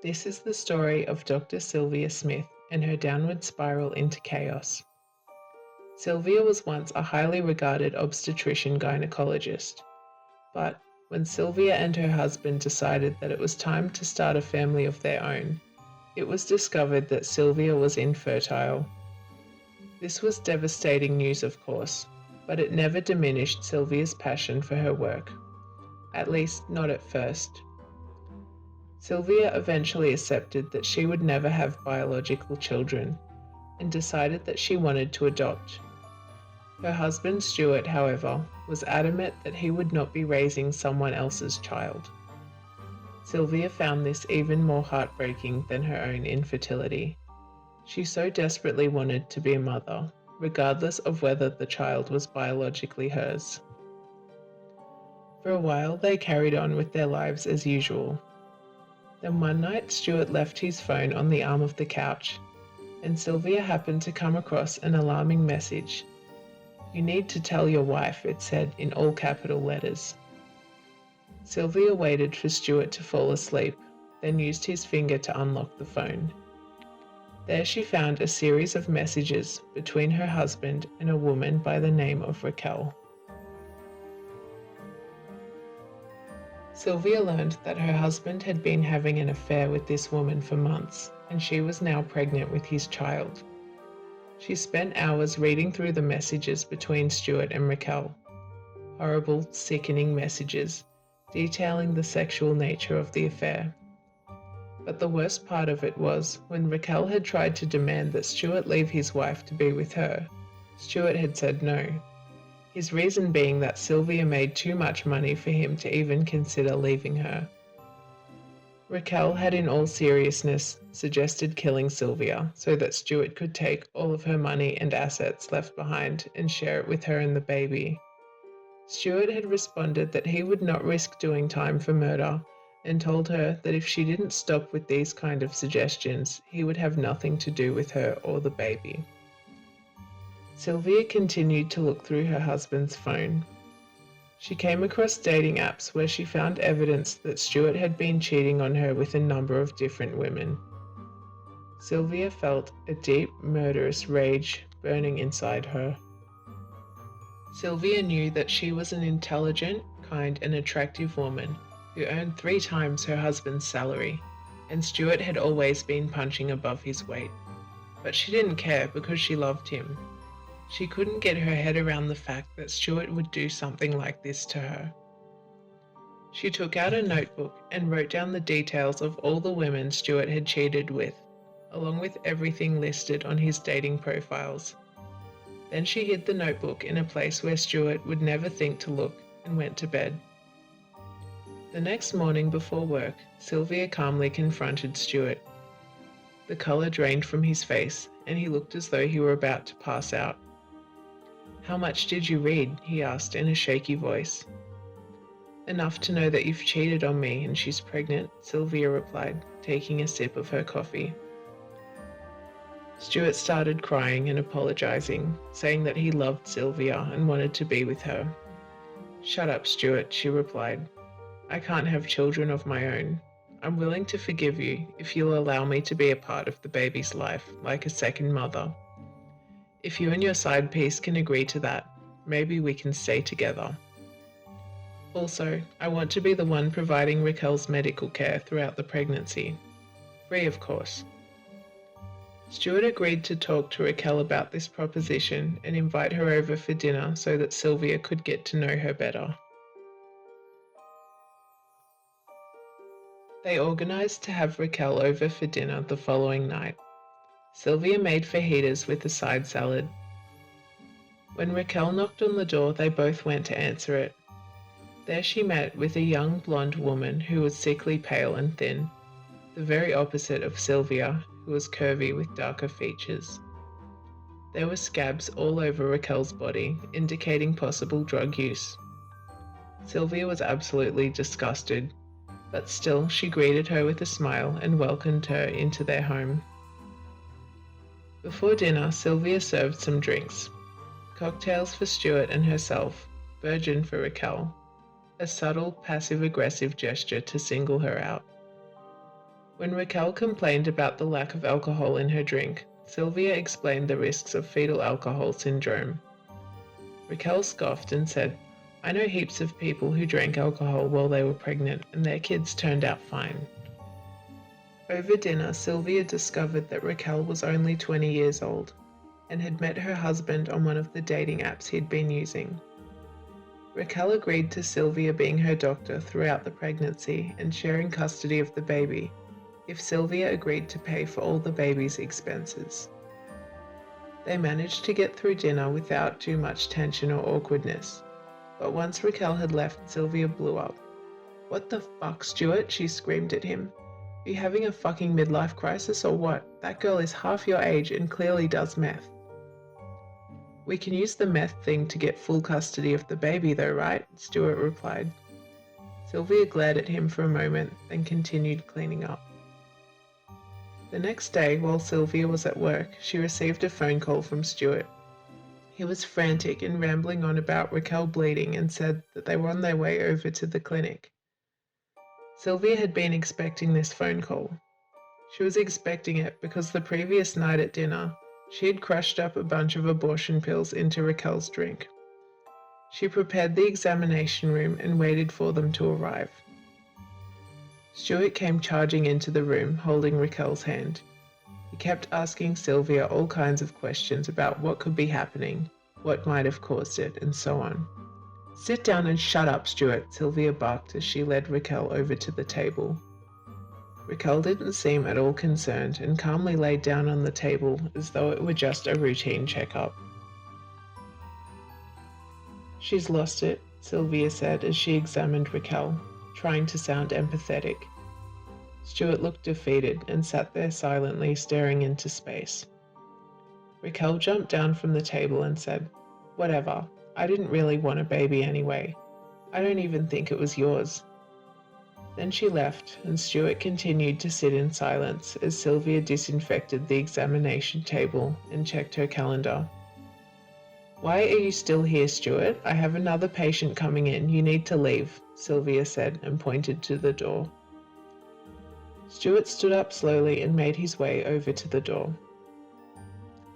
This is the story of Dr. Sylvia Smith and her downward spiral into chaos. Sylvia was once a highly regarded obstetrician gynecologist, but when Sylvia and her husband decided that it was time to start a family of their own, it was discovered that Sylvia was infertile. This was devastating news, of course, but it never diminished Sylvia's passion for her work, at least not at first. Sylvia eventually accepted that she would never have biological children and decided that she wanted to adopt. Her husband Stuart, however, was adamant that he would not be raising someone else's child. Sylvia found this even more heartbreaking than her own infertility. She so desperately wanted to be a mother, regardless of whether the child was biologically hers. For a while, they carried on with their lives as usual. Then one night, Stuart left his phone on the arm of the couch, and Sylvia happened to come across an alarming message. "You need to tell your wife," it said in all capital letters. Sylvia waited for Stuart to fall asleep, then used his finger to unlock the phone. There she found a series of messages between her husband and a woman by the name of Raquel. Sylvia learned that her husband had been having an affair with this woman for months, and she was now pregnant with his child. She spent hours reading through the messages between Stuart and Raquel. Horrible, sickening messages, detailing the sexual nature of the affair. But the worst part of it was, when Raquel had tried to demand that Stuart leave his wife to be with her, Stuart had said no. His reason being that Sylvia made too much money for him to even consider leaving her. Raquel had in all seriousness suggested killing Sylvia so that Stuart could take all of her money and assets left behind and share it with her and the baby. Stuart had responded that he would not risk doing time for murder and told her that if she didn't stop with these kind of suggestions, he would have nothing to do with her or the baby. Sylvia continued to look through her husband's phone. She came across dating apps where she found evidence that Stuart had been cheating on her with a number of different women. Sylvia felt a deep, murderous rage burning inside her. Sylvia knew that she was an intelligent, kind and attractive woman who earned 3 times her husband's salary, and Stuart had always been punching above his weight. But she didn't care because she loved him. She couldn't get her head around the fact that Stuart would do something like this to her. She took out a notebook and wrote down the details of all the women Stuart had cheated with, along with everything listed on his dating profiles. Then she hid the notebook in a place where Stuart would never think to look and went to bed. The next morning before work, Sylvia calmly confronted Stuart. The colour drained from his face and he looked as though he were about to pass out. "How much did you read?" he asked in a shaky voice. "Enough to know that you've cheated on me and she's pregnant," Sylvia replied, taking a sip of her coffee. Stuart started crying and apologising, saying that he loved Sylvia and wanted to be with her. "Shut up, Stuart," she replied. "I can't have children of my own. I'm willing to forgive you if you'll allow me to be a part of the baby's life, like a second mother. If you and your side piece can agree to that, maybe we can stay together. Also, I want to be the one providing Raquel's medical care throughout the pregnancy. Free, of course." Stuart agreed to talk to Raquel about this proposition and invite her over for dinner so that Sylvia could get to know her better. They organised to have Raquel over for dinner the following night. Sylvia made fajitas with a side salad. When Raquel knocked on the door, they both went to answer it. There she met with a young blonde woman who was sickly pale and thin, the very opposite of Sylvia, who was curvy with darker features. There were scabs all over Raquel's body, indicating possible drug use. Sylvia was absolutely disgusted, but still she greeted her with a smile and welcomed her into their home. Before dinner, Sylvia served some drinks. Cocktails for Stuart and herself, virgin for Raquel, a subtle passive-aggressive gesture to single her out. When Raquel complained about the lack of alcohol in her drink, Sylvia explained the risks of fetal alcohol syndrome. Raquel scoffed and said, "I know heaps of people who drank alcohol while they were pregnant and their kids turned out fine." Over dinner, Sylvia discovered that Raquel was only 20 years old and had met her husband on one of the dating apps he'd been using. Raquel agreed to Sylvia being her doctor throughout the pregnancy and sharing custody of the baby if Sylvia agreed to pay for all the baby's expenses. They managed to get through dinner without too much tension or awkwardness, but once Raquel had left, Sylvia blew up. "What the fuck, Stuart?" she screamed at him. "Are you having a fucking midlife crisis or what? That girl is half your age and clearly does meth." "We can use the meth thing to get full custody of the baby though, right?" Stuart replied. Sylvia glared at him for a moment, then continued cleaning up. The next day, while Sylvia was at work, she received a phone call from Stuart. He was frantic and rambling on about Raquel bleeding and said that they were on their way over to the clinic. Sylvia had been expecting this phone call. She was expecting it because the previous night at dinner, she had crushed up a bunch of abortion pills into Raquel's drink. She prepared the examination room and waited for them to arrive. Stuart came charging into the room, holding Raquel's hand. He kept asking Sylvia all kinds of questions about what could be happening, what might have caused it, and so on. "Sit down and shut up, Stuart," Sylvia barked as she led Raquel over to the table. Raquel didn't seem at all concerned and calmly laid down on the table as though it were just a routine checkup. "She's lost it," Sylvia said as she examined Raquel, trying to sound empathetic. Stuart looked defeated and sat there silently staring into space. Raquel jumped down from the table and said, "Whatever, I didn't really want a baby anyway. I don't even think it was yours." Then she left, and Stuart continued to sit in silence as Sylvia disinfected the examination table and checked her calendar. "Why are you still here, Stuart? I have another patient coming in. You need to leave," Sylvia said and pointed to the door. Stuart stood up slowly and made his way over to the door.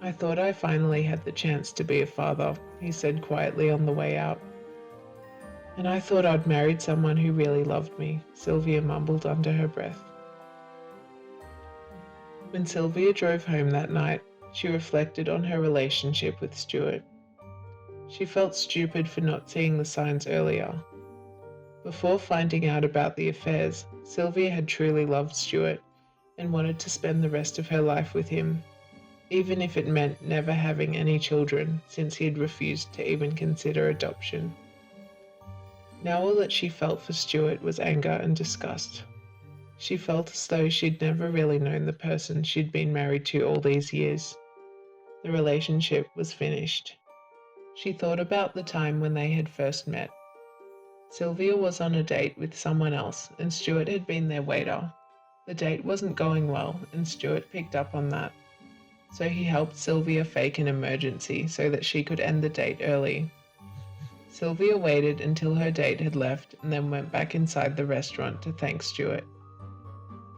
"I thought I finally had the chance to be a father," he said quietly on the way out. "And I thought I'd married someone who really loved me," Sylvia mumbled under her breath. When Sylvia drove home that night, she reflected on her relationship with Stuart. She felt stupid for not seeing the signs earlier. Before finding out about the affairs, Sylvia had truly loved Stuart and wanted to spend the rest of her life with him, even if it meant never having any children since he had refused to even consider adoption. Now all that she felt for Stuart was anger and disgust. She felt as though she'd never really known the person she'd been married to all these years. The relationship was finished. She thought about the time when they had first met. Sylvia was on a date with someone else and Stuart had been their waiter. The date wasn't going well and Stuart picked up on that. So he helped Sylvia fake an emergency so that she could end the date early. Sylvia waited until her date had left and then went back inside the restaurant to thank Stuart.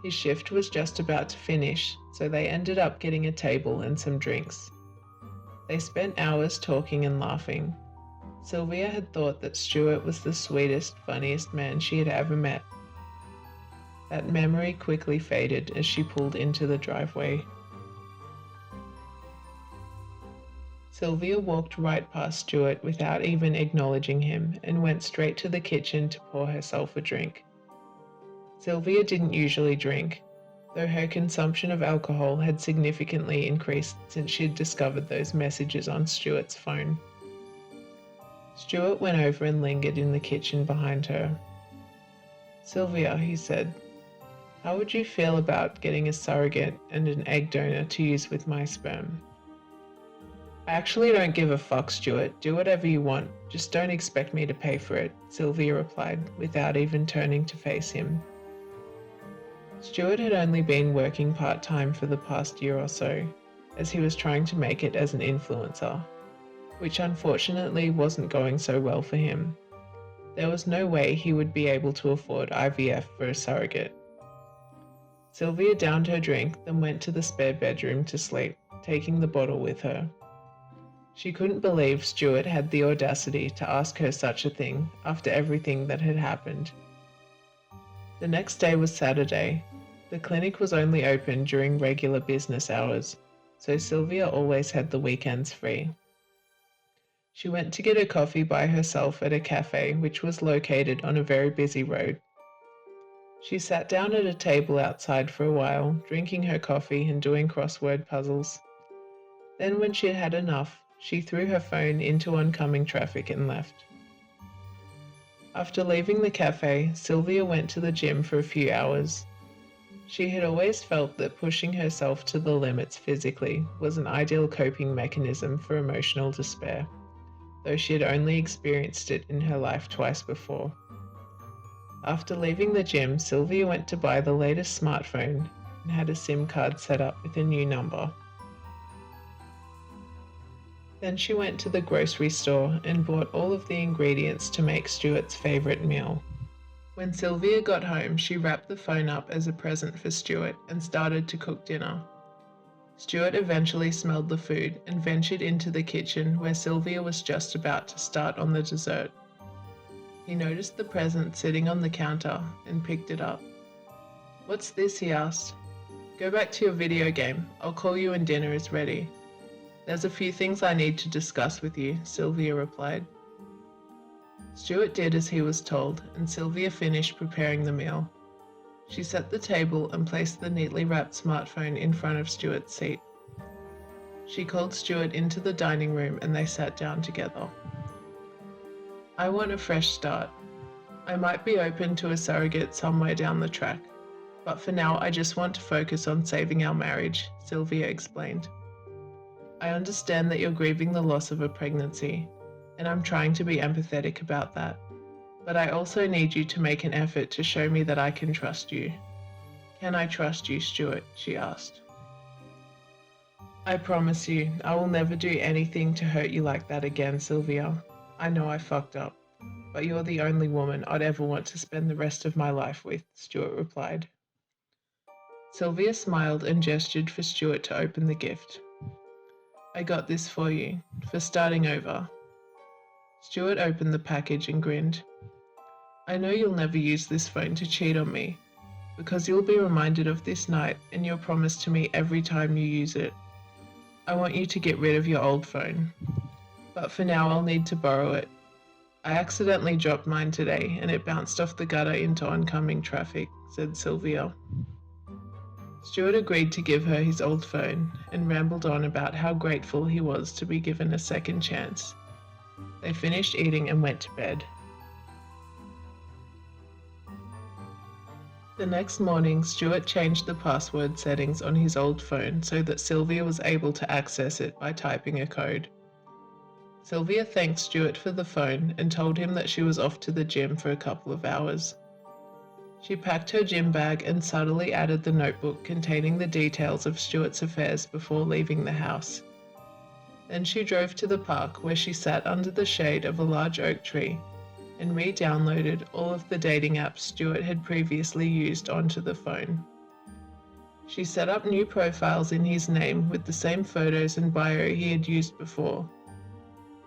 His shift was just about to finish, so they ended up getting a table and some drinks. They spent hours talking and laughing. Sylvia had thought that Stuart was the sweetest, funniest man she had ever met. That memory quickly faded as she pulled into the driveway. Sylvia walked right past Stuart without even acknowledging him and went straight to the kitchen to pour herself a drink. Sylvia didn't usually drink, though her consumption of alcohol had significantly increased since she'd discovered those messages on Stuart's phone. Stuart went over and lingered in the kitchen behind her. "Sylvia," he said, "how would you feel about getting a surrogate and an egg donor to use with my sperm?" "I actually don't give a fuck, Stuart. Do whatever you want. Just don't expect me to pay for it," Sylvia replied, without even turning to face him. Stuart had only been working part-time for the past year or so, as he was trying to make it as an influencer, which unfortunately wasn't going so well for him. There was no way he would be able to afford IVF for a surrogate. Sylvia downed her drink, then went to the spare bedroom to sleep, taking the bottle with her. She couldn't believe Stuart had the audacity to ask her such a thing after everything that had happened. The next day was Saturday. The clinic was only open during regular business hours, so Sylvia always had the weekends free. She went to get a coffee by herself at a cafe which was located on a very busy road. She sat down at a table outside for a while, drinking her coffee and doing crossword puzzles. Then when she had had enough, she threw her phone into oncoming traffic and left. After leaving the cafe, Sylvia went to the gym for a few hours. She had always felt that pushing herself to the limits physically was an ideal coping mechanism for emotional despair, though she had only experienced it in her life twice before. After leaving the gym, Sylvia went to buy the latest smartphone and had a SIM card set up with a new number. Then she went to the grocery store and bought all of the ingredients to make Stuart's favourite meal. When Sylvia got home, she wrapped the phone up as a present for Stuart and started to cook dinner. Stuart eventually smelled the food and ventured into the kitchen where Sylvia was just about to start on the dessert. He noticed the present sitting on the counter and picked it up. "What's this?" he asked. "Go back to your video game. I'll call you when dinner is ready." "There's a few things I need to discuss with you," Sylvia replied. Stuart did as he was told, and Sylvia finished preparing the meal. She set the table and placed the neatly wrapped smartphone in front of Stuart's seat. She called Stuart into the dining room and they sat down together. "I want a fresh start. I might be open to a surrogate somewhere down the track, but for now I just want to focus on saving our marriage," Sylvia explained. "I understand that you're grieving the loss of a pregnancy, and I'm trying to be empathetic about that. But I also need you to make an effort to show me that I can trust you." "Can I trust you, Stuart?" she asked. "I promise you, I will never do anything to hurt you like that again, Sylvia. I know I fucked up, but you're the only woman I'd ever want to spend the rest of my life with," Stuart replied. Sylvia smiled and gestured for Stuart to open the gift. "I got this for you, for starting over." Stuart opened the package and grinned. "I know you'll never use this phone to cheat on me, because you'll be reminded of this night and your promise to me every time you use it. I want you to get rid of your old phone. But for now I'll need to borrow it. I accidentally dropped mine today and it bounced off the gutter into oncoming traffic," said Sylvia. Stuart agreed to give her his old phone and rambled on about how grateful he was to be given a second chance. They finished eating and went to bed. The next morning, Stuart changed the password settings on his old phone so that Sylvia was able to access it by typing a code. Sylvia thanked Stuart for the phone and told him that she was off to the gym for a couple of hours. She packed her gym bag and subtly added the notebook containing the details of Stuart's affairs before leaving the house. Then she drove to the park where she sat under the shade of a large oak tree and re-downloaded all of the dating apps Stuart had previously used onto the phone. She set up new profiles in his name with the same photos and bio he had used before.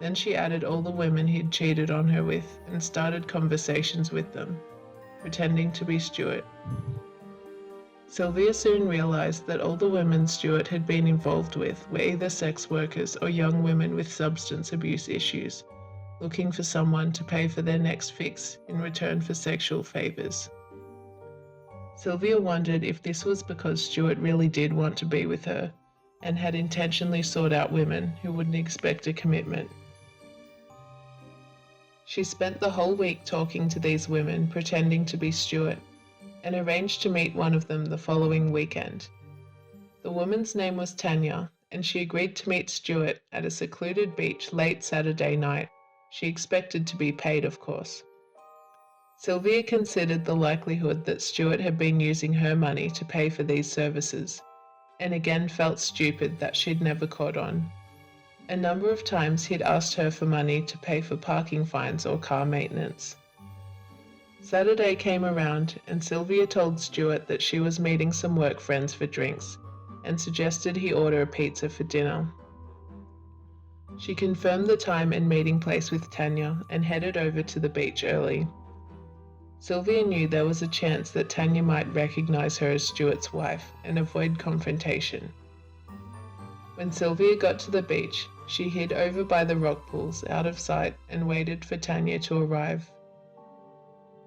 Then she added all the women he'd cheated on her with and started conversations with them, pretending to be Stuart. Sylvia soon realized that all the women Stuart had been involved with were either sex workers or young women with substance abuse issues, looking for someone to pay for their next fix in return for sexual favors. Sylvia wondered if this was because Stuart really did want to be with her and had intentionally sought out women who wouldn't expect a commitment. She spent the whole week talking to these women, pretending to be Stuart, and arranged to meet one of them the following weekend. The woman's name was Tanya, and she agreed to meet Stuart at a secluded beach late Saturday night. She expected to be paid, of course. Sylvia considered the likelihood that Stuart had been using her money to pay for these services, and again felt stupid that she'd never caught on. A number of times he'd asked her for money to pay for parking fines or car maintenance. Saturday came around and Sylvia told Stuart that she was meeting some work friends for drinks and suggested he order a pizza for dinner. She confirmed the time and meeting place with Tanya and headed over to the beach early. Sylvia knew there was a chance that Tanya might recognize her as Stuart's wife and avoid confrontation. When Sylvia got to the beach, she hid over by the rock pools out of sight and waited for Tanya to arrive.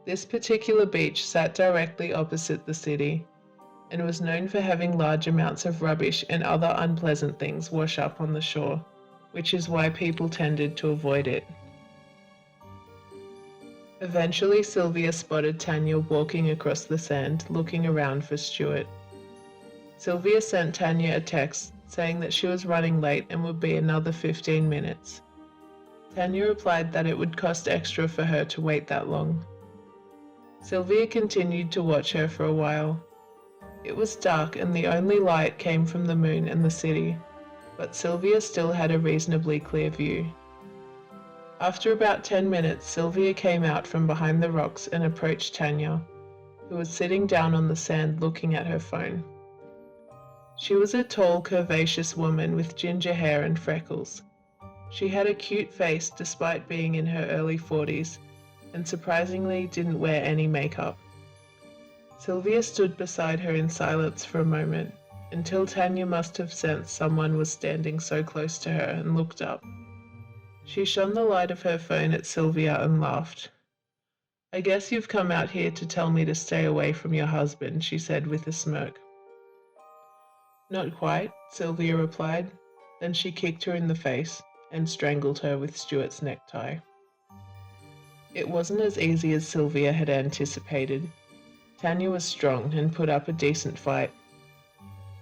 This particular beach sat directly opposite the city and was known for having large amounts of rubbish and other unpleasant things wash up on the shore, which is why people tended to avoid it. Eventually, Sylvia spotted Tanya walking across the sand, looking around for Stuart. Sylvia sent Tanya a text saying that she was running late and would be another 15 minutes. Tanya replied that it would cost extra for her to wait that long. Sylvia continued to watch her for a while. It was dark and the only light came from the moon and the city, but Sylvia still had a reasonably clear view. After about 10 minutes, Sylvia came out from behind the rocks and approached Tanya, who was sitting down on the sand looking at her phone. She was a tall, curvaceous woman with ginger hair and freckles. She had a cute face despite being in her early 40s, and surprisingly didn't wear any makeup. Sylvia stood beside her in silence for a moment, until Tanya must have sensed someone was standing so close to her and looked up. She shone the light of her phone at Sylvia and laughed. "I guess you've come out here to tell me to stay away from your husband," she said with a smirk. "Not quite," Sylvia replied. Then she kicked her in the face and strangled her with Stuart's necktie. It wasn't as easy as Sylvia had anticipated. Tanya was strong and put up a decent fight.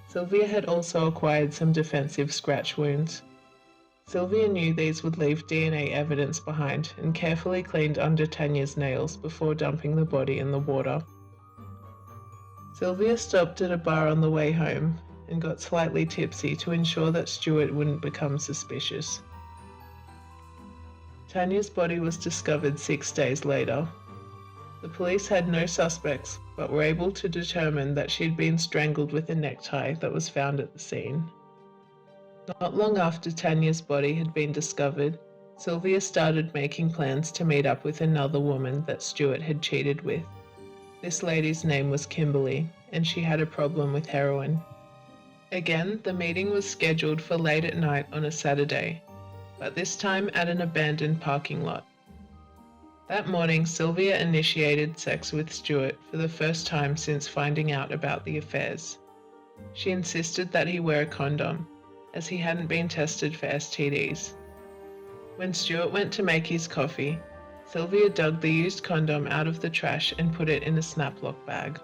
Sylvia had also acquired some defensive scratch wounds. Sylvia knew these would leave DNA evidence behind and carefully cleaned under Tanya's nails before dumping the body in the water. Sylvia stopped at a bar on the way home and got slightly tipsy to ensure that Stuart wouldn't become suspicious. Tanya's body was discovered 6 days later. The police had no suspects, but were able to determine that she'd been strangled with a necktie that was found at the scene. Not long after Tanya's body had been discovered, Sylvia started making plans to meet up with another woman that Stuart had cheated with. This lady's name was Kimberly, and she had a problem with heroin. Again, the meeting was scheduled for late at night on a Saturday, but this time at an abandoned parking lot. That morning, Sylvia initiated sex with Stuart for the first time since finding out about the affairs. She insisted that he wear a condom, as he hadn't been tested for STDs. When Stuart went to make his coffee, Sylvia dug the used condom out of the trash and put it in a snap-lock bag.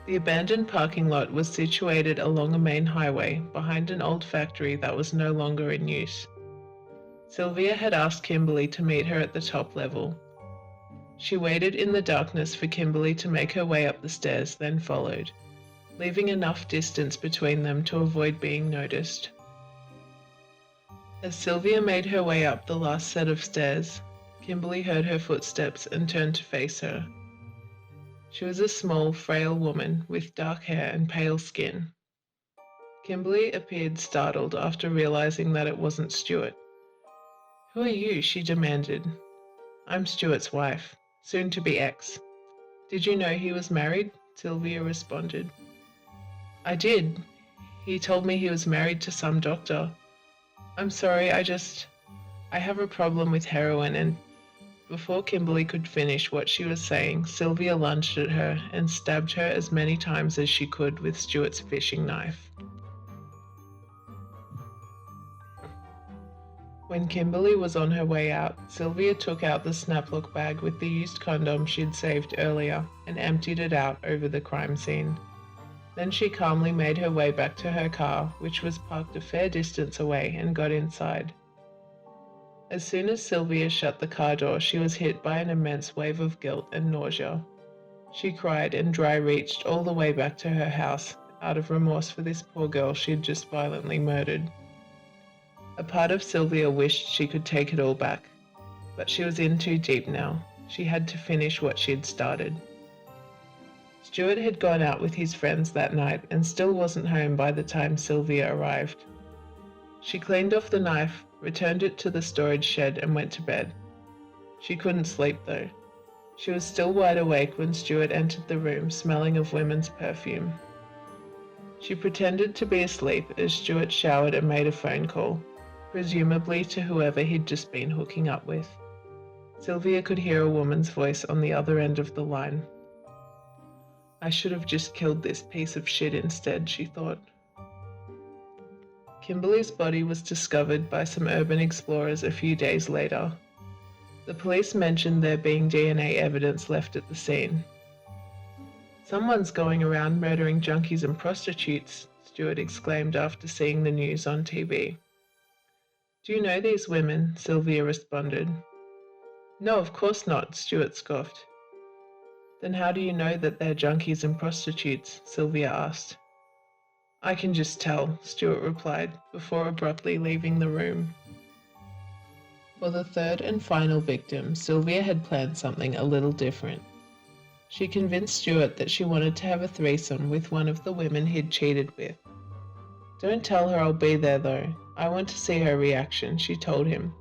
The abandoned parking lot was situated along a main highway behind an old factory that was no longer in use. Sylvia had asked Kimberly to meet her at the top level. She waited in the darkness for Kimberly to make her way up the stairs, then followed, leaving enough distance between them to avoid being noticed. As Sylvia made her way up the last set of stairs, Kimberly heard her footsteps and turned to face her. She was a small, frail woman with dark hair and pale skin. Kimberly appeared startled after realizing that it wasn't Stuart. "Who are you?" she demanded. "I'm Stuart's wife, soon to be ex." "Did you know he was married?" Sylvia responded. "I did. He told me he was married to some doctor. I'm sorry, I have a problem with heroin," and before Kimberly could finish what she was saying, Sylvia lunged at her and stabbed her as many times as she could with Stuart's fishing knife. When Kimberly was on her way out, Sylvia took out the snap-lock bag with the used condom she'd saved earlier and emptied it out over the crime scene. Then she calmly made her way back to her car, which was parked a fair distance away, and got inside. As soon as Sylvia shut the car door, she was hit by an immense wave of guilt and nausea. She cried and dry-reached all the way back to her house, out of remorse for this poor girl she had just violently murdered. A part of Sylvia wished she could take it all back, but she was in too deep now, She had to finish what she'd started. Stuart had gone out with his friends that night and still wasn't home by the time Sylvia arrived. She cleaned off the knife, returned it to the storage shed and went to bed. She couldn't sleep though. She was still wide awake when Stuart entered the room smelling of women's perfume. She pretended to be asleep as Stuart showered and made a phone call, presumably to whoever he'd just been hooking up with. Sylvia could hear a woman's voice on the other end of the line. I should have just killed this piece of shit instead, she thought. Kimberly's body was discovered by some urban explorers a few days later. The police mentioned there being DNA evidence left at the scene. Someone's going around murdering junkies and prostitutes, Stuart exclaimed after seeing the news on TV. Do you know these women? Sylvia responded. No, of course not, Stuart scoffed. Then how do you know that they're junkies and prostitutes? Sylvia asked. I can just tell, Stuart replied, before abruptly leaving the room. For the third and final victim, Sylvia had planned something a little different. She convinced Stuart that she wanted to have a threesome with one of the women he'd cheated with. Don't tell her I'll be there though. I want to see her reaction, she told him.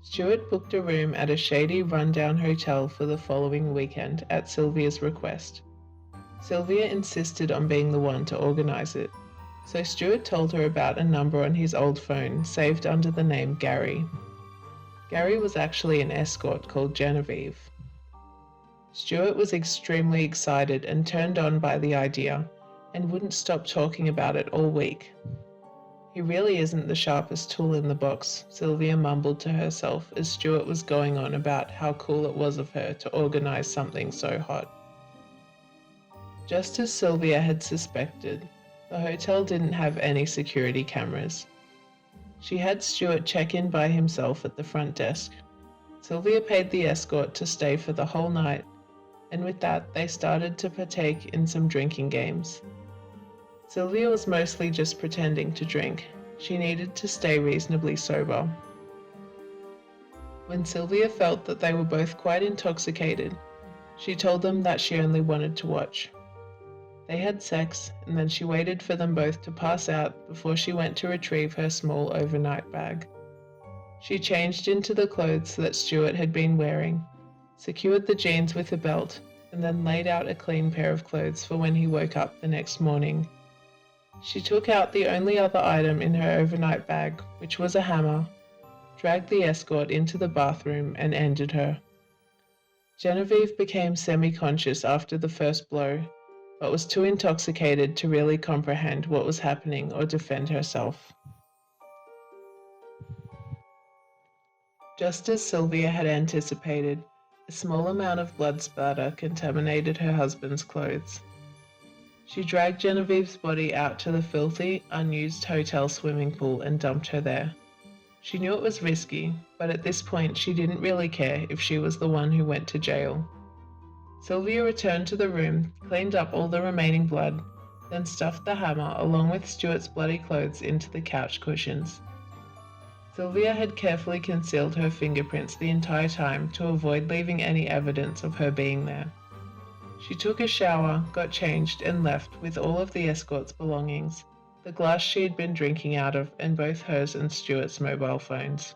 Stuart booked a room at a shady rundown hotel for the following weekend at Sylvia's request. Sylvia insisted on being the one to organise it, so Stuart told her about a number on his old phone saved under the name Gary. Gary was actually an escort called Genevieve. Stuart was extremely excited and turned on by the idea and wouldn't stop talking about it all week. He really isn't the sharpest tool in the box, Sylvia mumbled to herself as Stuart was going on about how cool it was of her to organise something so hot. Just as Sylvia had suspected, the hotel didn't have any security cameras. She had Stuart check in by himself at the front desk. Sylvia paid the escort to stay for the whole night, and with that they started to partake in some drinking games. Sylvia was mostly just pretending to drink. She needed to stay reasonably sober. When Sylvia felt that they were both quite intoxicated, she told them that she only wanted to watch. They had sex, and then she waited for them both to pass out before she went to retrieve her small overnight bag. She changed into the clothes that Stuart had been wearing, secured the jeans with a belt, and then laid out a clean pair of clothes for when he woke up the next morning. She took out the only other item in her overnight bag, which was a hammer, dragged the escort into the bathroom, and ended her. Genevieve became semi-conscious after the first blow, but was too intoxicated to really comprehend what was happening or defend herself. Just as Sylvia had anticipated, a small amount of blood splatter contaminated her husband's clothes. She dragged Genevieve's body out to the filthy, unused hotel swimming pool and dumped her there. She knew it was risky, but at this point she didn't really care if she was the one who went to jail. Sylvia returned to the room, cleaned up all the remaining blood, then stuffed the hammer along with Stuart's bloody clothes into the couch cushions. Sylvia had carefully concealed her fingerprints the entire time to avoid leaving any evidence of her being there. She took a shower, got changed, and left with all of the escort's belongings, the glass she had been drinking out of, and both hers and Stuart's mobile phones.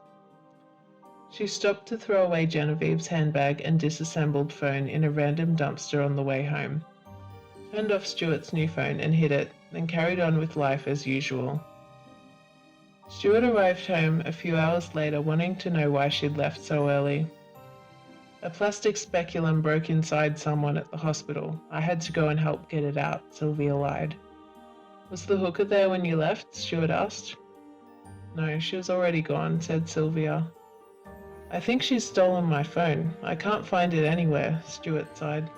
She stopped to throw away Genevieve's handbag and disassembled phone in a random dumpster on the way home, turned off Stuart's new phone and hid it, then carried on with life as usual. Stuart arrived home a few hours later wanting to know why she'd left so early. A plastic speculum broke inside someone at the hospital. I had to go and help get it out, Sylvia lied. Was the hooker there when you left? Stuart asked. No, she was already gone, said Sylvia. I think she's stolen my phone. I can't find it anywhere, Stuart sighed.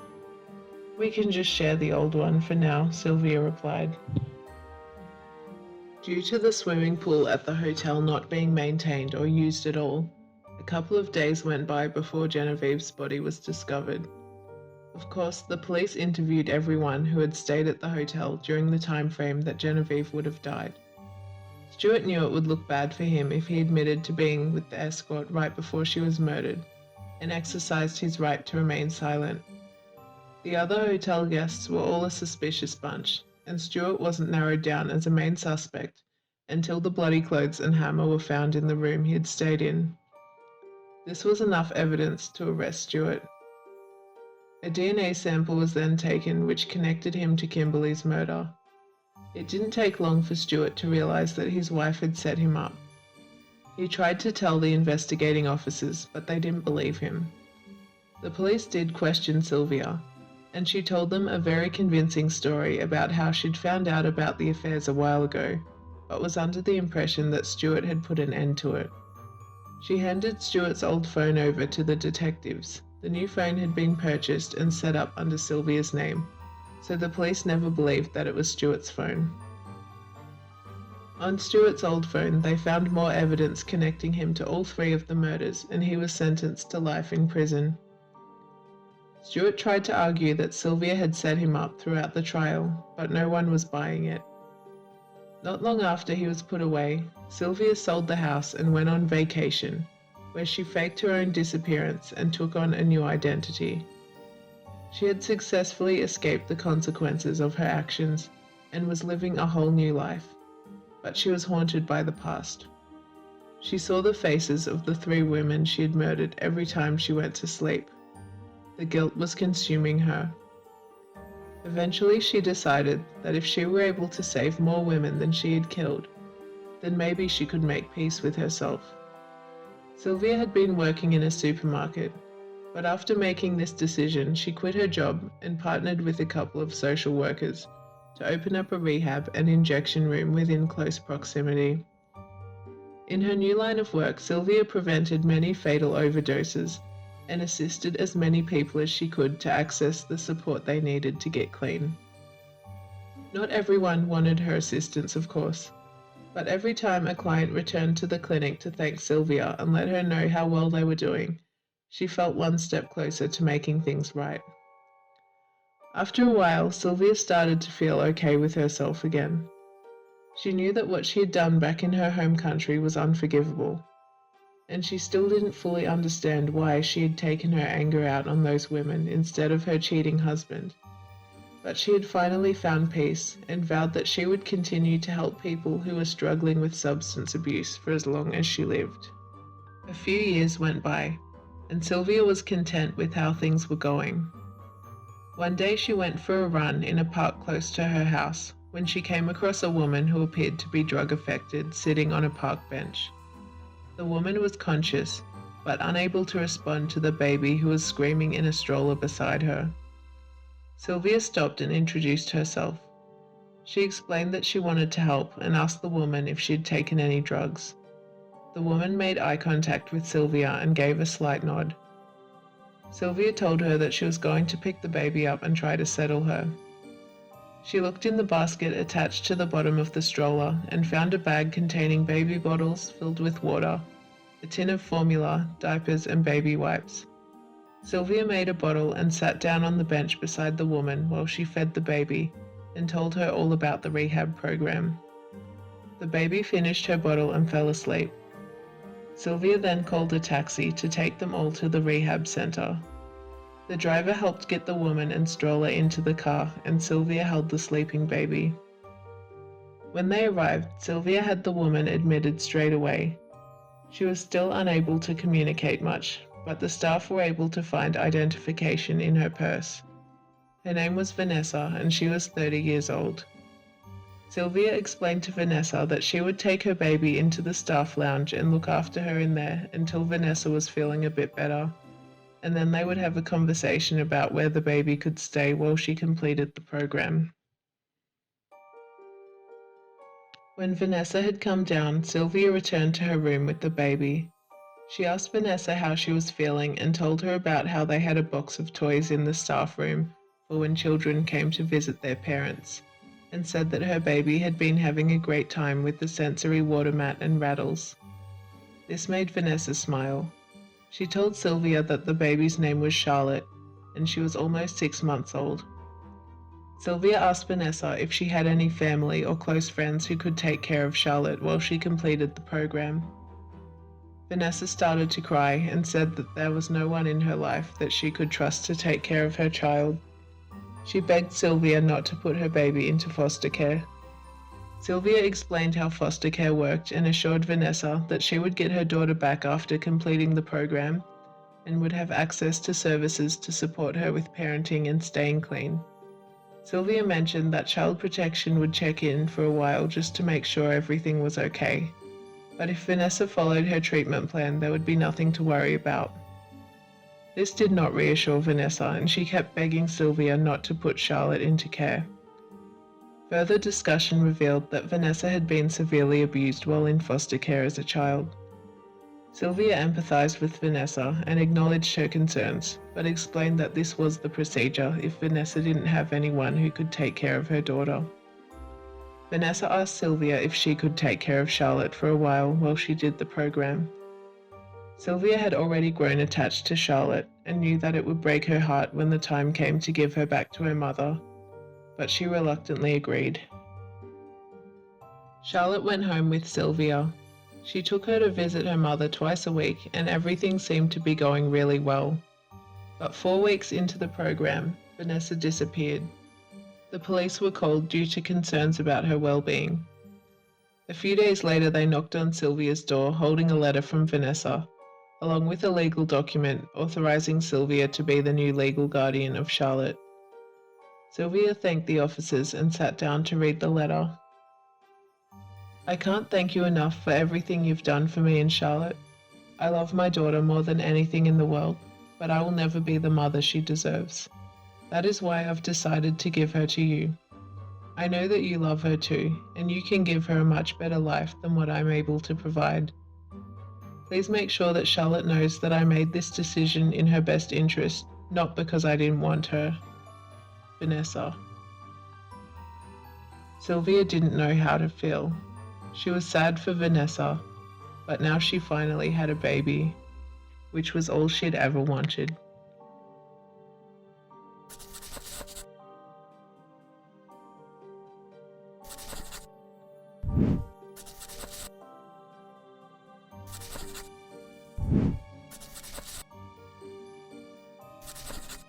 We can just share the old one for now, Sylvia replied. Due to the swimming pool at the hotel not being maintained or used at all, a couple of days went by before Genevieve's body was discovered. Of course, the police interviewed everyone who had stayed at the hotel during the time frame that Genevieve would have died. Stuart knew it would look bad for him if he admitted to being with the escort right before she was murdered, and exercised his right to remain silent. The other hotel guests were all a suspicious bunch, and Stewart wasn't narrowed down as a main suspect until the bloody clothes and hammer were found in the room he had stayed in. This was enough evidence to arrest Stewart. A DNA sample was then taken which connected him to Kimberly's murder. It didn't take long for Stewart to realize that his wife had set him up. He tried to tell the investigating officers, but they didn't believe him. The police did question Sylvia, and she told them a very convincing story about how she'd found out about the affairs a while ago, but was under the impression that Stewart had put an end to it. She handed Stewart's old phone over to the detectives. The new phone had been purchased and set up under Sylvia's name, so the police never believed that it was Stewart's phone. On Stewart's old phone, they found more evidence connecting him to all three of the murders, and he was sentenced to life in prison. Stewart tried to argue that Sylvia had set him up throughout the trial, but no one was buying it. Not long after he was put away, Sylvia sold the house and went on vacation, where she faked her own disappearance and took on a new identity. She had successfully escaped the consequences of her actions and was living a whole new life, but she was haunted by the past. She saw the faces of the three women she had murdered every time she went to sleep. The guilt was consuming her. Eventually, she decided that if she were able to save more women than she had killed, then maybe she could make peace with herself. Sylvia had been working in a supermarket, but after making this decision, she quit her job and partnered with a couple of social workers to open up a rehab and injection room within close proximity. In her new line of work, Sylvia prevented many fatal overdoses and assisted as many people as she could to access the support they needed to get clean. Not everyone wanted her assistance, of course, but every time a client returned to the clinic to thank Sylvia and let her know how well they were doing, she felt one step closer to making things right. After a while, Sylvia started to feel okay with herself again. She knew that what she had done back in her home country was unforgivable, and she still didn't fully understand why she had taken her anger out on those women instead of her cheating husband. But she had finally found peace and vowed that she would continue to help people who were struggling with substance abuse for as long as she lived. A few years went by, and Sylvia was content with how things were going. One day she went for a run in a park close to her house when she came across a woman who appeared to be drug affected sitting on a park bench. The woman was conscious, but unable to respond to the baby who was screaming in a stroller beside her. Sylvia stopped and introduced herself. She explained that she wanted to help and asked the woman if she'd taken any drugs. The woman made eye contact with Sylvia and gave a slight nod. Sylvia told her that she was going to pick the baby up and try to settle her. She looked in the basket attached to the bottom of the stroller and found a bag containing baby bottles filled with water, a tin of formula, diapers and baby wipes. Sylvia made a bottle and sat down on the bench beside the woman while she fed the baby and told her all about the rehab program. The baby finished her bottle and fell asleep. Sylvia then called a taxi to take them all to the rehab center. The driver helped get the woman and stroller into the car, and Sylvia held the sleeping baby. When they arrived, Sylvia had the woman admitted straight away. She was still unable to communicate much, but the staff were able to find identification in her purse. Her name was Vanessa, and she was 30 years old. Sylvia explained to Vanessa that she would take her baby into the staff lounge and look after her in there until Vanessa was feeling a bit better, and then they would have a conversation about where the baby could stay while she completed the program. When Vanessa had come down, Sylvia returned to her room with the baby. She asked Vanessa how she was feeling and told her about how they had a box of toys in the staff room for when children came to visit their parents, and said that her baby had been having a great time with the sensory water mat and rattles. This made Vanessa smile. She told Sylvia that the baby's name was Charlotte, and she was almost 6 months old. Sylvia asked Vanessa if she had any family or close friends who could take care of Charlotte while she completed the program. Vanessa started to cry and said that there was no one in her life that she could trust to take care of her child. She begged Sylvia not to put her baby into foster care. Sylvia explained how foster care worked and assured Vanessa that she would get her daughter back after completing the program and would have access to services to support her with parenting and staying clean. Sylvia mentioned that Child Protection would check in for a while just to make sure everything was okay. But if Vanessa followed her treatment plan, there would be nothing to worry about. This did not reassure Vanessa, and she kept begging Sylvia not to put Charlotte into care. Further discussion revealed that Vanessa had been severely abused while in foster care as a child. Sylvia empathized with Vanessa and acknowledged her concerns, but explained that this was the procedure if Vanessa didn't have anyone who could take care of her daughter. Vanessa asked Sylvia if she could take care of Charlotte for a while she did the program. Sylvia had already grown attached to Charlotte and knew that it would break her heart when the time came to give her back to her mother, but she reluctantly agreed. Charlotte went home with Sylvia. She took her to visit her mother twice a week and everything seemed to be going really well. But 4 weeks into the program, Vanessa disappeared. The police were called due to concerns about her well-being. A few days later, they knocked on Sylvia's door holding a letter from Vanessa, along with a legal document authorizing Sylvia to be the new legal guardian of Charlotte. Sylvia thanked the officers and sat down to read the letter. "I can't thank you enough for everything you've done for me and Charlotte. I love my daughter more than anything in the world, but I will never be the mother she deserves. That is why I've decided to give her to you. I know that you love her too, and you can give her a much better life than what I'm able to provide. Please make sure that Charlotte knows that I made this decision in her best interest, not because I didn't want her. Vanessa." Sylvia didn't know how to feel. She was sad for Vanessa, but now she finally had a baby, which was all she'd ever wanted.